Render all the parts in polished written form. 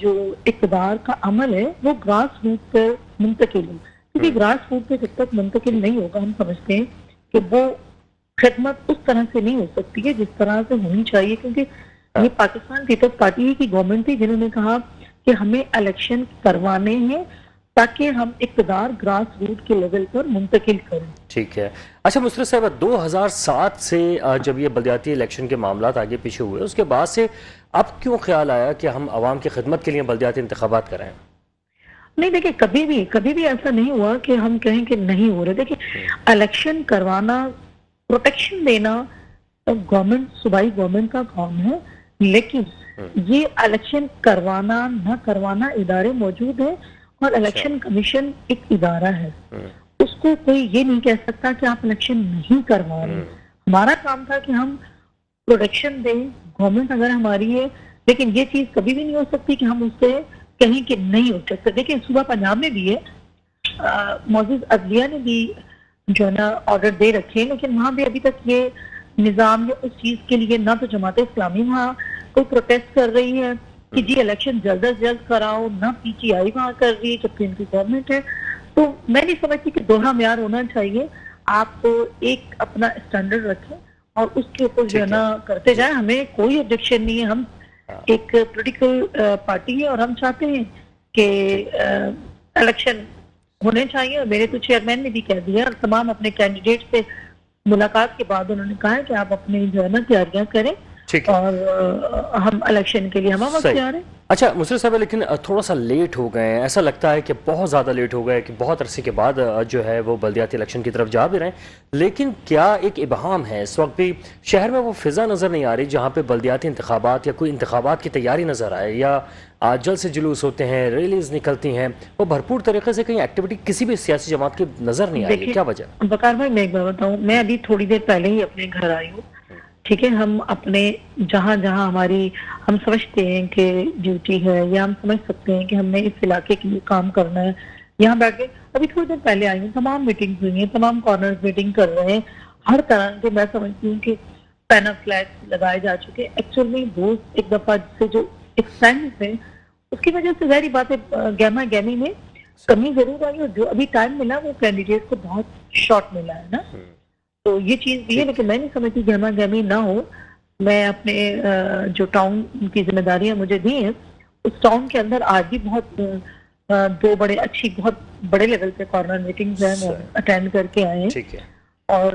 جو اقتدار کا عمل ہے وہ گراس روٹ پر منتقل ہو، کیونکہ گراس روٹ پہ جب تک منتقل نہیں ہوگا ہم سمجھتے ہیں کہ وہ خدمت اس طرح سے نہیں ہو سکتی ہے جس طرح سے ہونی چاہیے، کیونکہ یہ پاکستان پیپلز پارٹی کی گورنمنٹ تھی جنہوں نے کہا کہ ہمیں الیکشن کروانے ہیں تاکہ ہم اقتدار گراس روٹ کے لیول پر منتقل کریں۔ ٹھیک ہے، اچھا مسرت صاحب، 2007 سے جب یہ بلدیاتی الیکشن کے معاملات آگے پیچھے ہوئے، اس کے بعد سے اب کیوں خیال آیا کہ ہم عوام کی خدمت کے لیے بلدیاتی انتخابات کرائیں؟ نہیں دیکھیں، کبھی بھی ایسا نہیں ہوا کہ ہم کہیں کہ نہیں ہو رہے۔ دیکھیں الیکشن کروانا، پروٹیکشن دینا گورنمنٹ، صوبائی گورنمنٹ کا کام ہے، لیکن یہ الیکشن کروانا نہ کروانا ادارے موجود ہیں اور الیکشن کمیشن ایک ادارہ ہے، اس کو کوئی یہ نہیں کہہ سکتا کہ آپ الیکشن نہیں کروا رہے۔ ہمارا کام تھا کہ ہم پروٹیکشن دیں، گورنمنٹ اگر ہماری ہے، لیکن یہ چیز کبھی بھی نہیں ہو سکتی کہ ہم اس سے کہیں کہ نہیں ہو سکتا۔ دیکھیں صوبہ پنجاب میں بھی ہے، معزز عدلیہ نے بھی جو ہے نا آرڈر دے رکھے ہیں، لیکن وہاں بھی ابھی تک یہ نظام یا اس چیز کے لیے نہ تو جماعت اسلامی وہاں کوئی پروٹیسٹ کر رہی ہے کہ جی الیکشن جلد از جلد کراؤ، نہ پی ٹی آئی وہاں کر رہی ہے جبکہ ان کی گورنمنٹ ہے۔ تو میں نہیں سمجھتی کہ دوہرا معیار ہونا چاہیے، آپ ایک اپنا اسٹینڈرڈ رکھیں اور اس کے اوپر جو ہے نا کرتے جائیں۔ ہمیں کوئی آبجیکشن نہیں ہے، ہم ایک پولیٹیکل پارٹی ہے اور ہم چاہتے ہیں کہ الیکشن ہونے چاہیے، اور میرے تو چیئرمین نے بھی کہہ دیا اور تمام اپنے کینڈیڈیٹ سے ملاقات کے بعد انہوں نے کہا ہے کہ آپ اپنی جو ہے نا تیاریاں کریں اور ہم الیکشن کے لیے ہم وقت تیار ہیں۔ اچھا مسرت صاحب، لیکن تھوڑا سا لیٹ ہو گئے ہیں، ایسا لگتا ہے کہ بہت زیادہ لیٹ ہو گئے کہ بہت عرصے کے بعد جو ہے وہ بلدیاتی الیکشن کی طرف جا بھی رہے ہیں، لیکن کیا ایک ابہام ہے اس وقت بھی شہر میں وہ فضا نظر نہیں آ رہی جہاں پہ بلدیاتی انتخابات یا کوئی انتخابات کی تیاری نظر آئے، یا جلد سے جلوس ہوتے ہیں، ریلیز نکلتی ہیں، وہ بھرپور طریقے سے کہیں ایکٹیویٹی کسی بھی سیاسی جماعت کی نظر نہیں آئی ہے، کیا وجہ؟ وقار بھائی میں ایک بات بتاؤں، میں ابھی تھوڑی دیر پہلے ہی اپنے گھر آئی ہوں، ٹھیک ہے، ہم اپنے جہاں جہاں ہماری ہم سمجھتے ہیں کہ ڈیوٹی ہے یا ہم سمجھ سکتے ہیں کہ ہم نے اس علاقے کے لیے کام کرنا ہے، یہاں بیٹھ کے ابھی تھوڑی دیر پہلے آئی ہوں، تمام میٹنگ ہوئی ہیں، تمام کارنرز میٹنگ کر رہے ہیں، ہر طرح کے میں سمجھتی ہوں کہ پینل فلیگز لگائے جا چکے ہیں۔ ایکچوئل میں وہ ایک دفعہ سے جو ایکسٹینڈ ہے اس کی وجہ سے ظاہری بات ہے گہما گہمی میں کمی ضرور آئی، اور جو ابھی ٹائم ملا وہ کینڈیڈیٹ کو بہت شارٹ ملا ہے نا، تو یہ چیز بھی ہے، لیکن میں نہیں سمجھتی گہما گہمی نہ ہو۔ میں اپنے جو ٹاؤن کی ذمہ داریاں مجھے دی ہیں، اس ٹاؤن کے اندر آج بھی بہت دو بہت بڑے لیول پہ کارنر میٹنگز ہیں، اٹینڈ کر کے آئے ہیں، اور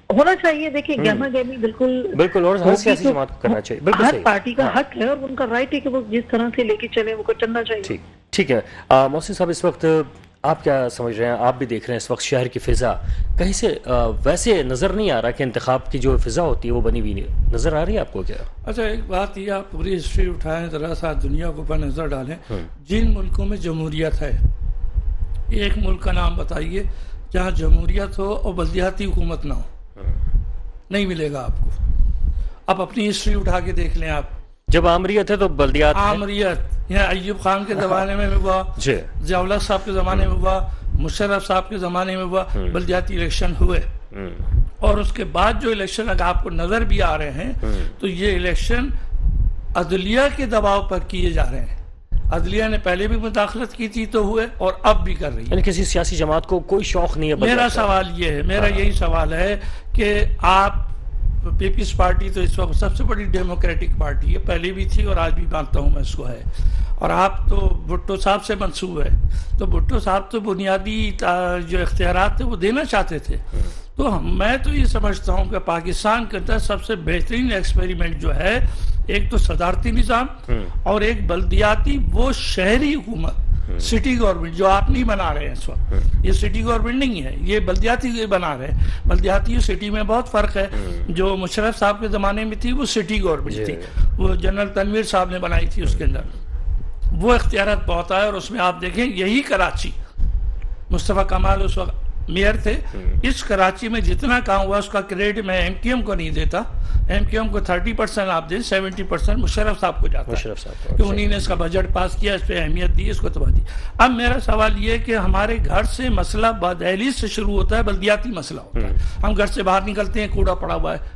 ہونا چاہیے۔ دیکھیں گہما گہمی بالکل اور ہر سیاسی جماعت کو کرنا چاہیے، بالکل ہر پارٹی کا حق ہے اور ان کا رائٹ ہے کہ وہ جس طرح سے لے کے چلے وہ چلنا چاہیے۔ ٹھیک ہے محسن صاحب، اس وقت آپ کیا سمجھ رہے ہیں؟ آپ بھی دیکھ رہے ہیں اس وقت شہر کی فضا کہیں سے ویسے نظر نہیں آ رہا کہ انتخاب کی جو فضا ہوتی ہے وہ بنی ہوئی نظر آ رہی ہے آپ کو کیا؟ اچھا ایک بات یہ، آپ پوری ہسٹری اٹھائیں ذرا سا، دنیا کو پر نظر ڈالیں، جن ملکوں میں جمہوریت ہے، ایک ملک کا نام بتائیے جہاں جمہوریت ہو اور بلدیاتی حکومت نہ ہو، نہیں ملے گا آپ کو۔ اب اپنی ہسٹری اٹھا کے دیکھ لیں آپ، جب آمریت ہے تو بلدیات، آمریت یہاں ایوب خان کے زمانے میں ہوا، ضیاءاللہ صاحب کے زمانے میں ہوا، مشرف صاحب کے زمانے میں ہوا، بلدیاتی الیکشن ہوئے، اور اس کے بعد جو الیکشن اگر آپ کو نظر بھی آ رہے ہیں تو یہ الیکشن عدلیہ کے دباؤ پر کیے جا رہے ہیں۔ عدلیہ نے پہلے بھی مداخلت کی تھی تو ہوئے، اور اب بھی کر رہی ہے۔ یعنی کسی سیاسی جماعت کو کوئی شوق نہیں ہے؟ میرا سوال یہ ہے، میرا یہی سوال ہے کہ آپ پیپلز پارٹی تو اس وقت سب سے بڑی ڈیموکریٹک پارٹی ہے، پہلے بھی تھی اور آج بھی مانتا ہوں میں اس کو ہے، اور آپ تو بھٹو صاحب سے منسوب ہے، تو بھٹو صاحب تو بنیادی جو اختیارات تھے وہ دینا چاہتے تھے، تو میں تو یہ سمجھتا ہوں کہ پاکستان کے اندر سب سے بہترین ایکسپیریمنٹ جو ہے، ایک تو صدارتی نظام اور ایک بلدیاتی وہ شہری حکومت، سٹی گورنمنٹ جو آپ نہیں بنا رہے ہیں اس وقت، یہ سٹی گورنمنٹ نہیں ہے، یہ بلدیاتی بنا رہے ہیں۔ بلدیاتی اور سٹی میں بہت فرق ہے، جو مشرف صاحب کے زمانے میں تھی وہ سٹی گورنمنٹ تھی، وہ جنرل تنویر صاحب نے بنائی تھی، اس کے اندر وہ اختیارات بہت آئے، اور اس میں آپ دیکھیں یہی کراچی، مصطفیٰ کمال اس وقت میئر تھے، اس کراچی میں جتنا کام ہوا اس کا کریڈٹ میں ایم کیو ایم کو نہیں دیتا، ایم کیو ایم کو 30% آپ دیں، 70% مشرف صاحب کو جاتا ہے، کہ انہی نے اس کا بجٹ پاس کیا، اس پہ اہمیت دی، اس کو تباہ دی۔ اب میرا سوال یہ ہے کہ ہمارے گھر سے مسئلہ دہلیز سے شروع ہوتا ہے، بلدیاتی مسئلہ ہوتا ہے، ہم گھر سے باہر نکلتے ہیں کوڑا پڑا ہوا ہے،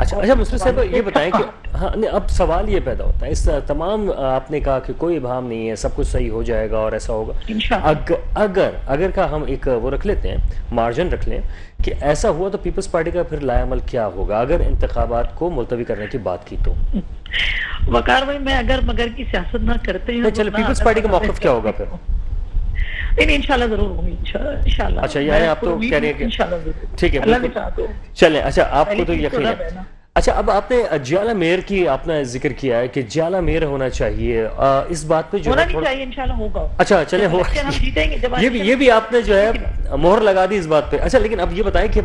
اچھا مسرور صاحب یہ بتائیں کہ ہاں اب سوال یہ پیدا ہوتا ہے اس تمام آپ نے کہا کہ کوئی ابہام نہیں ہے سب کچھ صحیح ہو جائے گا اور ایسا ہوگا، اگر کا ہم ایک وہ رکھ لیتے ہیں مارجن رکھ لیں کہ ایسا ہوا تو پیپلز پارٹی کا پھر لائے عمل کیا ہوگا اگر انتخابات کو ملتوی کرنے کی بات کی تو؟ وقار بھائی میں اگر مگر کی سیاست نہ کرتے ہیں چلے پیپلز پارٹی کا موقف کیا ہوگا پھر؟ نہیں انشاءاللہ ضرور ہوگی انشاءاللہ. اچھا یعنی آپ تو کہہ رہے ہیں کہ انشاءاللہ ضرور ٹھیک ہے اللہ نے چاہا تو چلیں. اچھا آپ کو تو یقین ہے. اچھا اب آپ نے جیالہ میئر کی آپ نے ذکر کیا ہے کہ جیالہ میئر ہونا چاہیے، اس بات پہ جو ہونا نہیں چاہیے انشاءاللہ ہوگا. اچھا چلیں ہو یہ بھی آپ نے جو ہے مہر لگا دی اس بات پہ. اچھا لیکن اب یہ بتائیں کہ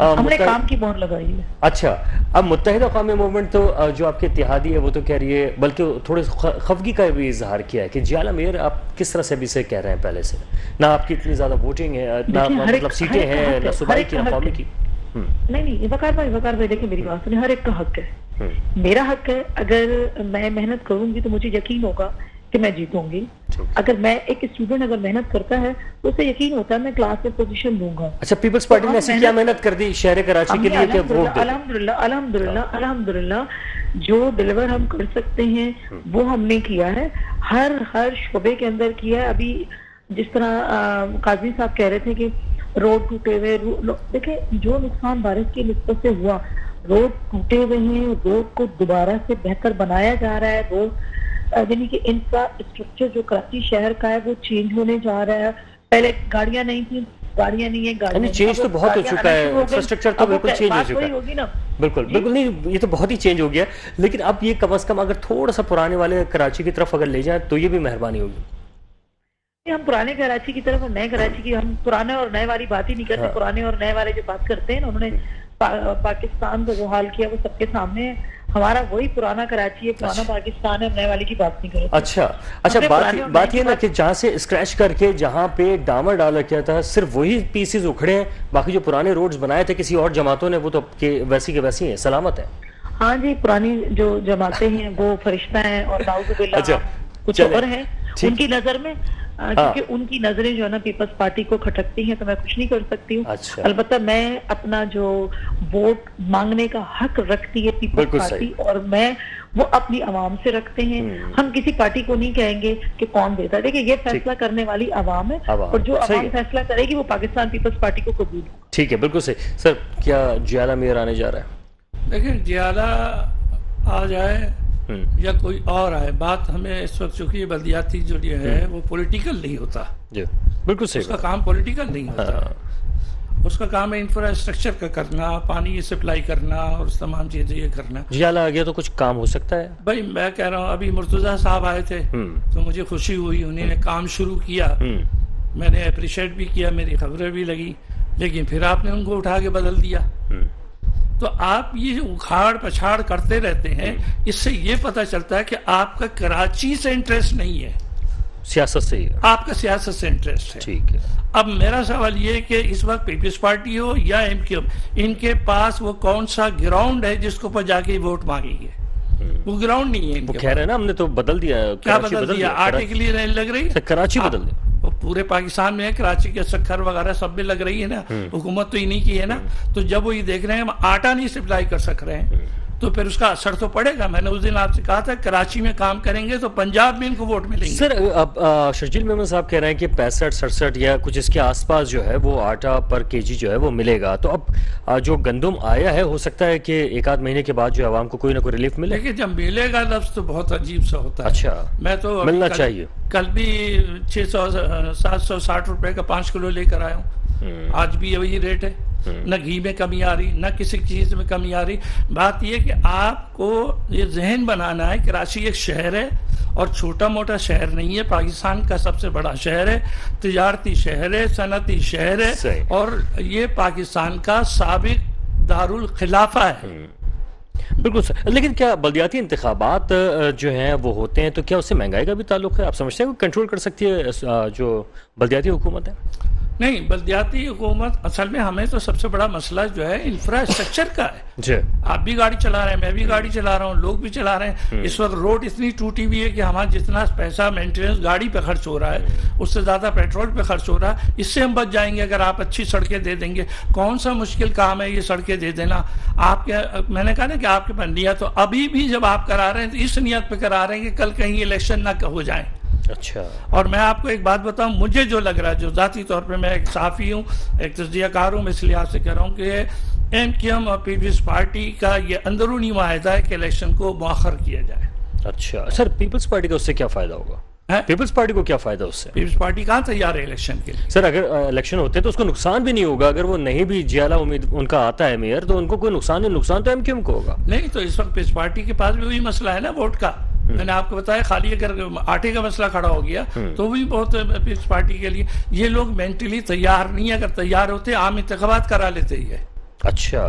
ہم نے کام کی مہر لگائی ہے. اچھا اب متحدہ قومی موومنٹ تو جو آپ کے اتحادی ہے وہ تو کہہ رہی ہے بلکہ تھوڑے خفگی کا بھی اظہار کیا ہے کہ جیالہ میئر آپ کس طرح سے ابھی سے کہہ رہے ہیں پہلے سے نہ آپ کی اتنی زیادہ ووٹنگ ہے نہ مطلب سیٹیں ہیں نہ صوبائی کی نہ قومی کی. نہیں وقار بھائی دیکھیں میری بات سنیں، ہر ایک کا حق ہے. میرا حق ہے اگر میں محنت کروں گی تو مجھے یقین ہوگا کہ میں جیتوں گی. اگر میں ایک اسٹوڈنٹ اگر محنت کرتا ہے تو اسے یقین ہوتا ہے میں کلاس میں پوزیشن دوں گا. اچھا پیپلز پارٹی نے ایسی کیا محنت کر دی شہر کراچی کے لیے کہ ووٹ دے؟ الحمدللہ جو ڈیلیور ہم کر سکتے ہیں وہ ہم نے کیا ہے، ہر شعبے کے اندر کیا ہے. ابھی جس طرح قاضی صاحب کہہ رہے تھے کہ روڈ ٹوٹے ہوئے، دیکھیں جو نقصان بارش کی نسبت سے ہوا، روڈ ٹوٹے ہوئے ہیں، روڈ کو دوبارہ سے بہتر بنایا جا رہا ہے. روڈ یعنی کہ انفراسٹرکچر جو کراچی شہر کا ہے وہ چینج ہونے جا رہا ہے. پہلے گاڑیاں نہیں تھیں، گاڑیاں نہیں ہیں، گاڑیاں چینج تو بہت ہو چکا ہے، انفراسٹرکچر تو بالکل چینج ہو چکا ہے. بالکل نہیں یہ تو بہت ہی چینج ہو گیا. لیکن اب یہ کم از کم اگر تھوڑا سا پرانے والے کراچی کی طرف اگر لے جائیں تو یہ بھی مہربانی ہوگی. ہم پرانے کراچی کی طرف اور نئے کراچی کی، ہم پرانے اور نئے والی بات ہی نہیں کرتے. پرانے اور نئے والے جو بات کرتے ہیں نا، انہوں نے پاکستان کا جو حال کیا وہ سب کے سامنے ہے. ہمارا وہی پرانا کراچی ہے، پرانا پاکستان ہے، ہم نئے والی کی بات نہیں کرتے. اچھا بات یہ نا کہ جہاں سے اسکریچ کر کے جہاں پہ ڈامر ڈالا کیا تھا صرف وہی پیسز اکھڑے ہیں، باقی جو پرانے روڈز بنائے تھے کسی اور جماعتوں نے وہ تو ویسی کے ویسی ہیں، سلامت ہیں. ہاں جی پرانی جو جماعتیں ہیں وہ فرشتہ ہیں اور نعوذ باللہ کچھ اور ہیں ان کی نظر میں، کیونکہ ان کی نظریں جو ہے نا پیپلز پارٹی کو کھٹکتی ہیں تو میں کچھ نہیں کر سکتی ہوں. البتہ میں اپنا جو ووٹ مانگنے کا حق رکھتی ہے پیپلز پارٹی اور میں وہ اپنی عوام سے رکھتے ہیں. ہم کسی پارٹی کو نہیں کہیں گے کہ کون دیتا ہے. دیکھیں یہ فیصلہ کرنے والی عوام ہے اور جو عوام فیصلہ کرے گی وہ پاکستان پیپلز پارٹی کو قبول ہے. ٹھیک ہے بالکل صحیح. سر کیا جیالہ میئر آنے جا رہا ہے؟ دیکھیں جیالہ آ جائے یا کوئی اور آئے، بات ہمیں اس وقت چونکہ بلدیاتی جو ہے وہ پولیٹیکل نہیں ہوتا. جی بالکل صحیح. اس کا کام پولیٹیکل نہیں ہوتا. اس کا کام ہے انفراسٹرکچر کا کرنا، پانی سپلائی کرنا اور اس تمام چیزیں یہ کرنا. جیالہ آ گیا تو کچھ کام ہو سکتا ہے؟ بھائی میں کہہ رہا ہوں ابھی مرتضیٰ صاحب آئے تھے تو مجھے خوشی ہوئی، انہوں نے کام شروع کیا، میں نے اپریشیٹ بھی کیا، میری خبریں بھی لگی. لیکن پھر آپ نے ان کو اٹھا کے بدل دیا. تو آپ یہ اکھاڑ پچھاڑ کرتے رہتے ہیں، اس سے یہ پتہ چلتا ہے کہ آپ کا کراچی سے انٹرسٹ نہیں ہے، سیاست سے ہی آپ کا سیاست سے انٹرسٹ ہے. ٹھیک ہے. اب میرا سوال یہ ہے کہ اس وقت پیپلز پارٹی ہو یا ایم کیو ایم، ان کے پاس وہ کون سا گراؤنڈ ہے جس کو جا کے ووٹ مانگیں گے؟ وہ گراؤنڈ نہیں ہے. وہ کہہ رہے ہیں نا ہم نے تو بدل دیا. کیا بدل دیا؟ آٹے کے لیے نہیں لگ رہی کراچی بدل دیا. پورے پاکستان میں ہے، کراچی کے سکھر وغیرہ سب میں لگ رہی ہے نا، حکومت تو انہی کی ہے نا. تو جب وہ یہ دیکھ رہے ہیں ہم آٹا نہیں سپلائی کر سک رہے ہیں تو پھر اس کا اثر تو پڑے گا. میں نے اس دن آپ سے کہا تھا کراچی میں کام کریں گے تو پنجاب میں ان کو ووٹ ملیں گے. سر اب شرجیل محمد صاحب کہہ رہے ہیں کہ 65-67 یا کچھ اس کے آس پاس جو ہے وہ آٹا پر کے جی جو ہے وہ ملے گا. تو اب جو گندم آیا ہے ہو سکتا ہے کہ ایک آدھ مہینے کے بعد جو عوام کو کوئی نہ کوئی ریلیف ملے. لیکن جب ملے گا لفظ تو بہت عجیب سا ہوتا ہے. اچھا میں تو ملنا چاہیے. کل بھی 600-760 روپے کا 5 کلو لے کر آیا ہوں. آج بھی وہی ریٹ ہے. نہ گھی میں کمی آ رہی، نہ کسی چیز میں کمی آ رہی. بات یہ کہ آپ کو یہ ذہن بنانا ہے کراچی ایک شہر ہے اور چھوٹا موٹا شہر نہیں ہے، پاکستان کا سب سے بڑا شہر ہے، تجارتی شہر ہے، صنعتی شہر ہے اور یہ پاکستان کا سابق دارالخلافہ ہے. بالکل سر. لیکن کیا بلدیاتی انتخابات جو ہیں وہ ہوتے ہیں تو کیا اس سے مہنگائی کا بھی تعلق ہے؟ آپ سمجھتے ہیں کہ کنٹرول کر سکتی ہے جو بلدیاتی حکومت ہے؟ نہیں بلدیاتی حکومت اصل میں ہمیں تو سب سے بڑا مسئلہ جو ہے انفراسٹرکچر کا ہے. جی آپ بھی گاڑی چلا رہے ہیں, میں بھی گاڑی چلا رہا ہوں, لوگ بھی چلا رہے ہیں. اس وقت روڈ اتنی ٹوٹی ہوئی ہے کہ ہمارا جتنا پیسہ مینٹیننس گاڑی پہ خرچ ہو رہا ہے اس سے زیادہ پیٹرول پہ خرچ ہو رہا ہے. اس سے ہم بچ جائیں گے اگر آپ اچھی سڑکیں دے دیں گے. کون سا مشکل کام ہے یہ سڑکیں دے دینا. آپ کے میں نے کہا نا کہ آپ کے پاس نیت تو ابھی بھی جب آپ کرا رہے ہیں تو اس نیت پہ کرا رہے ہیں کہ کل کہیں الیکشن نہ ہو جائیں. اچھا. اور میں آپ کو ایک بات بتاؤں, مجھے جو لگ رہا ہے, جو ذاتی طور پہ میں ایک صحافی ہوں, ایک تجزیہ کار ہوں, میں اس لحاظ سے کہہ رہا ہوں کہ ایم کیو ایم اور پیپلز پارٹی کا یہ اندرونی معاہدہ ہے کہ الیکشن کو مؤخر کیا جائے. اچھا سر, پیپلز پارٹی کا اس سے کیا فائدہ ہوگا؟ پیپلز پارٹی کو کیا فائدہ اس سے؟ پیپلز پارٹی کہاں تیار ہے الیکشن کے لیے؟ سر اگر الیکشن ہوتے تو اس کو نقصان بھی نہیں ہوگا. اگر وہ نہیں بھی جیالہ امید ان کا آتا ہے میئر تو ان کو کوئی نقصان نہیں, نقصان تو ایم کیو ایم کو ہوگا. نہیں تو اس وقت پیپلز پارٹی کے پاس بھی وہی مسئلہ ہے نا ووٹ کا. میں نے آپ کو بتایا خالی اگر آٹے کا مسئلہ کھڑا ہو گیا تو بھی بہت پیپلز پارٹی کے لیے. یہ لوگ مینٹلی تیار نہیں ہے, اگر تیار ہوتے عام انتخابات کرا لیتے ہی ہے. اچھا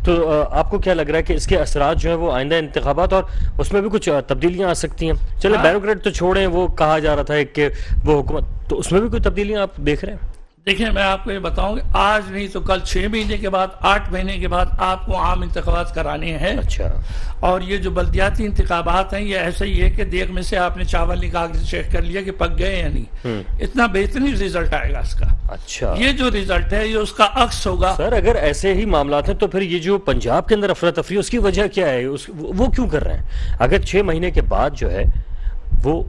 تو آپ کو کیا لگ رہا ہے کہ اس کے اثرات جو ہیں وہ آئندہ انتخابات اور اس میں بھی کچھ تبدیلیاں آ سکتی ہیں؟ چلے بیوروکریٹ تو چھوڑیں, وہ کہا جا رہا تھا کہ وہ حکومت, تو اس میں بھی کوئی تبدیلیاں آپ دیکھ رہے ہیں؟ دیکھیں میں آپ کو یہ بتاؤں کہ آج نہیں تو کل 6 مہینے کے بعد 8 مہینے کے بعد آپ کو عام انتخابات کرانے ہیں. اچھا. اور یہ جو بلدیاتی انتخابات ہیں یہ ایسا ہی ہے کہ دیگ میں سے آپ نے چاول نکال کے چیک کر لیا کہ پک گئے یا نہیں. اتنا بہترین رزلٹ آئے گا اس کا. اچھا. یہ جو رزلٹ ہے یہ اس کا عکس ہوگا. سر اگر ایسے ہی معاملات ہیں تو پھر یہ جو پنجاب کے اندر افراتفری اس کی وجہ کیا ہے؟ وہ کیوں کر رہے ہیں؟ اگر 6 مہینے کے بعد جو ہے وہ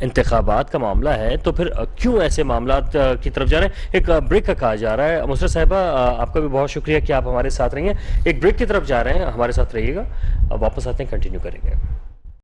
انتخابات کا معاملہ ہے تو پھر کیوں ایسے معاملات کی طرف جا رہے ہیں؟ ایک بریک کا کہا جا رہا ہے. مسرت صاحبہ آپ کا بھی بہت شکریہ کہ آپ ہمارے ساتھ رہی ہیں. ایک بریک کی طرف جا رہے ہیں, ہمارے ساتھ رہیے گا, واپس آتے ہیں, کنٹینیو کریں گے.